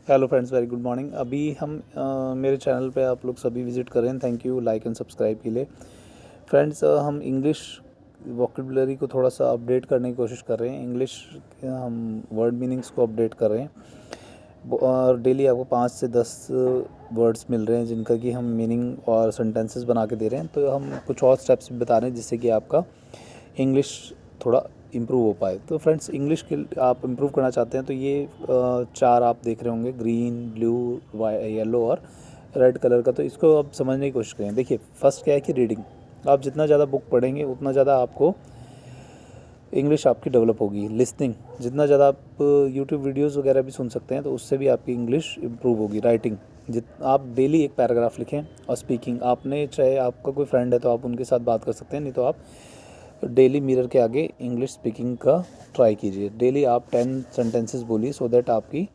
Hello friends, very good morning. अभी हम मेरे चैनल पे आप लोग सभी विज़िट कर रहे हैं। Thank you like and subscribe के लिए। फ्रेंड्स, हम इंग्लिश वोकेबुलरी को थोड़ा सा अपडेट करने की कोशिश कर रहे हैं। इंग्लिश हम वर्ड मीनिंग्स को अपडेट कर रहे हैं और डेली आपको 5 से 10 वर्ड्स मिल रहे हैं जिनका कि हम मीनिंग और सेंटेंसेस बना के दे रहे हैं। तो हम कुछ और स्टेप्स भी बता रहे हैं जिससे कि आपका इंग्लिश थोड़ा इम्प्रूव हो पाए। तो फ्रेंड्स, इंग्लिश के आप इम्प्रूव करना चाहते हैं तो ये 4 आप देख रहे होंगे, ग्रीन, ब्लू, येलो और रेड कलर का। तो इसको आप समझने की कोशिश करें। देखिए, फर्स्ट क्या है कि रीडिंग। आप जितना ज़्यादा बुक पढ़ेंगे उतना ज़्यादा आपको इंग्लिश आपकी डेवलप होगी। लिसनिंग, जितना ज़्यादा आप यूट्यूब वीडियोज़ वगैरह भी सुन सकते हैं तो उससे भी आपकी इंग्लिश इम्प्रूव होगी। राइटिंग, आप डेली एक पैराग्राफ लिखें। और स्पीकिंग, आपने चाहे आपका कोई फ्रेंड है तो आप उनके साथ बात कर सकते हैं, नहीं तो आप डेली मिरर के आगे इंग्लिश स्पीकिंग का ट्राई कीजिए। डेली आप 10 सेंटेंसेस बोलिए सो दैट आपकी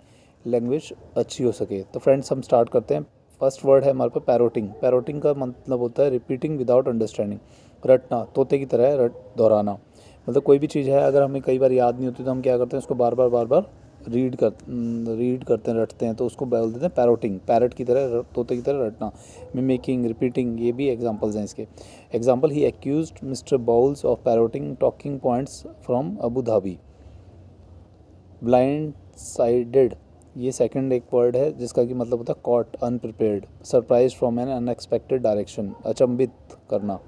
लैंग्वेज अच्छी हो सके। तो फ्रेंड्स, हम स्टार्ट करते हैं। फर्स्ट वर्ड है हमारे पास पैरोटिंग। पैरोटिंग का मतलब होता है रिपीटिंग विदाउट अंडरस्टैंडिंग। रटना, तोते की तरह दोहराना। मतलब कोई भी चीज़ है अगर हमें कई बार याद नहीं होती तो हम क्या करते हैं, उसको बार बार रीड करते हैं, रटते हैं, तो उसको बोल देते हैं पैरोटिंग। पैरट की तरह, तोते की तरह रटना। मिमिकिंग, रिपीटिंग, ये भी एग्जांपल्स हैं इसके। Example, he accused mister Bowles of parroting talking points from Abu Dhabi. Blindsided, ये सेकंड एक वर्ड है जिसका कि मतलब होता है caught, unprepared. Surprise from an unexpected direction, अचंभित करना।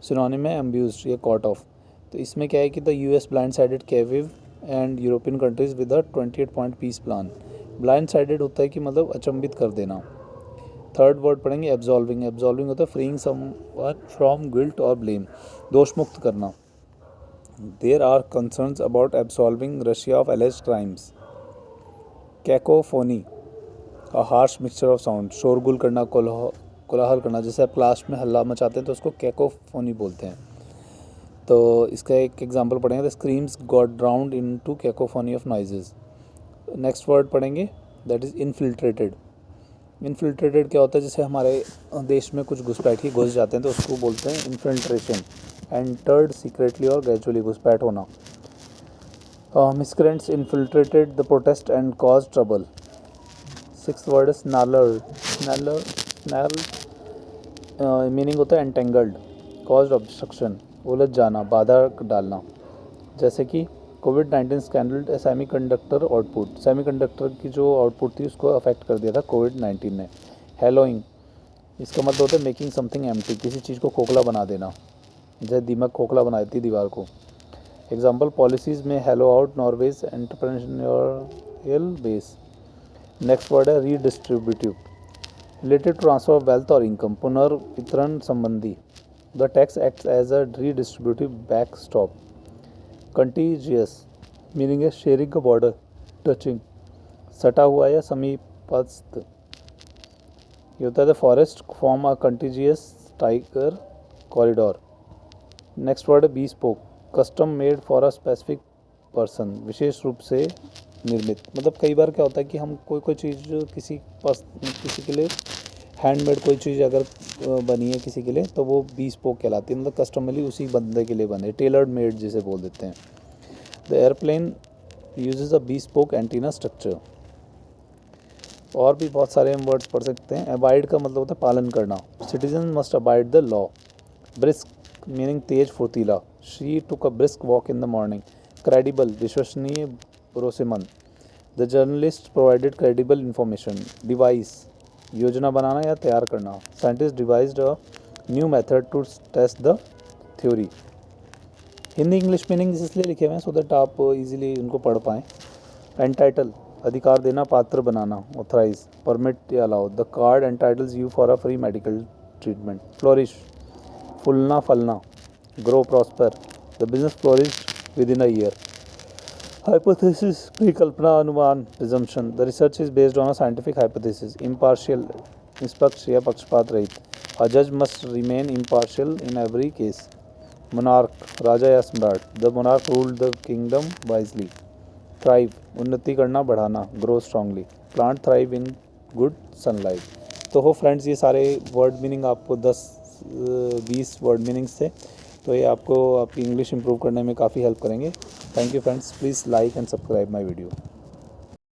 सिनोनिम है अम्ब्यूज्ड, ये कॉट ऑफ। तो इसमें क्या है कि the US blindsided Kyiv and European countries with a 28 point peace plan. Blindsided होता है कि मतलब अचंभित कर देना। थर्ड वर्ड पढ़ेंगे एब्जॉल्विंग। एब्जॉल्विंग होता है फ्रीइंग समवन फ्रॉम गिल्ट और ब्लेम, दोष मुक्त करना। There are concerns about absolving Russia of alleged crimes. Cacophony, a harsh mixture of sound, शोरगुल करना, कोलाहल करना। जैसे आप क्लास में हल्ला मचाते हैं तो उसको कैकोफोनी बोलते हैं। तो इसका एक एग्जांपल पढ़ेंगे, the screams got drowned into cacophony of noises. Next word पढ़ेंगे, दैट इज़ इनफिल्ट्रेटेड। इनफिल्ट्रेटेड क्या होता है, जैसे हमारे देश में कुछ घुसपैठिए घुस जाते हैं तो उसको बोलते हैं इन्फिल्ट्रेशन। एंटर्ड सीक्रेटली और ग्रेजुअली, घुसपैठ होना। Miscreants infiltrated the protest and cause trouble. Six word है स्नैलर। मीनिंग होता है एंटेंगल्ड, कॉज ऑब्स्ट्रक्शन, उलझ जाना, बाधा डालना। जैसे कि कोविड-19 स्कैंडल्ड सेमीकंडक्टर आउटपुट। सेमीकंडक्टर की जो आउटपुट थी उसको अफेक्ट कर दिया था कोविड-19 ने। हेलोइंग, इसका मतलब होता है मेकिंग समथिंग एम्प्टी, किसी चीज़ को खोखला बना देना। जैसे दीमक खोखला बना देती दीवार को। एग्जाम्पल, पॉलिसीज़ में hollow out Norway's entrepreneurial base. Next word है redistributive, related to transfer of wealth और इनकम, पुनर्वितरण संबंधी। The tax acts as a redistributive backstop. Contiguous, meaning है शेयरिंग का बॉर्डर, टचिंग, सटा हुआ या समीपस्थ। ये होता है the forest form a contiguous tiger corridor. Next word है bespoke, custom made for a specific person, विशेष रूप से निर्मित। मतलब कई बार क्या होता है कि हम कोई चीज़ किसी के लिए हैंडमेड कोई चीज़ अगर बनी है किसी के लिए तो वो बीस्पोक कहलाती है। मतलब कस्टमरली उसी बंदे के लिए बने, टेलर्ड मेड जिसे बोल देते हैं। The airplane uses a bespoke antenna structure. और भी बहुत सारे हम वर्ड्स पढ़ सकते हैं। अबाइड का मतलब होता है पालन करना। Citizen must abide the law. Brisk, meaning तेज, फुर्तीला। She took a brisk walk in the morning. Credible, विश्वसनीय, भरोसेमंद। The journalist provided credible information. Devise, योजना बनाना या तैयार करना। Scientist devised a new method to test the theory. Hindi English meaning इसलिए लिखे हुए हैं सो दैट आप इजीली उनको पढ़ पाएँ। एंटाइटल, अधिकार देना, पात्र बनाना। ऑथराइज, परमिट या allow. The card entitles you for a free medical treatment. Flourish, फूलना फलना। Grow, prosper, the business flourish within a year. Hypothesis, परिकल्पना, अनुमान, presumption. The research is based on a scientific hypothesis. Impartial, निष्पक्ष या पक्षपात रहित। A जज must remain impartial in every case. Monarch, राजा या सम्राट। The monarch ruled the kingdom wisely. Thrive, उन्नति करना, बढ़ाना, grow strongly. Plant thrive in good sunlight. तो हो फ्रेंड्स, ये सारे वर्ड मीनिंग आपको 10-20 वर्ड मीनिंग्स थे। तो ये आपको आपकी इंग्लिश इंप्रूव करने में काफ़ी हेल्प करेंगे। Thank you friends, please like and subscribe my video.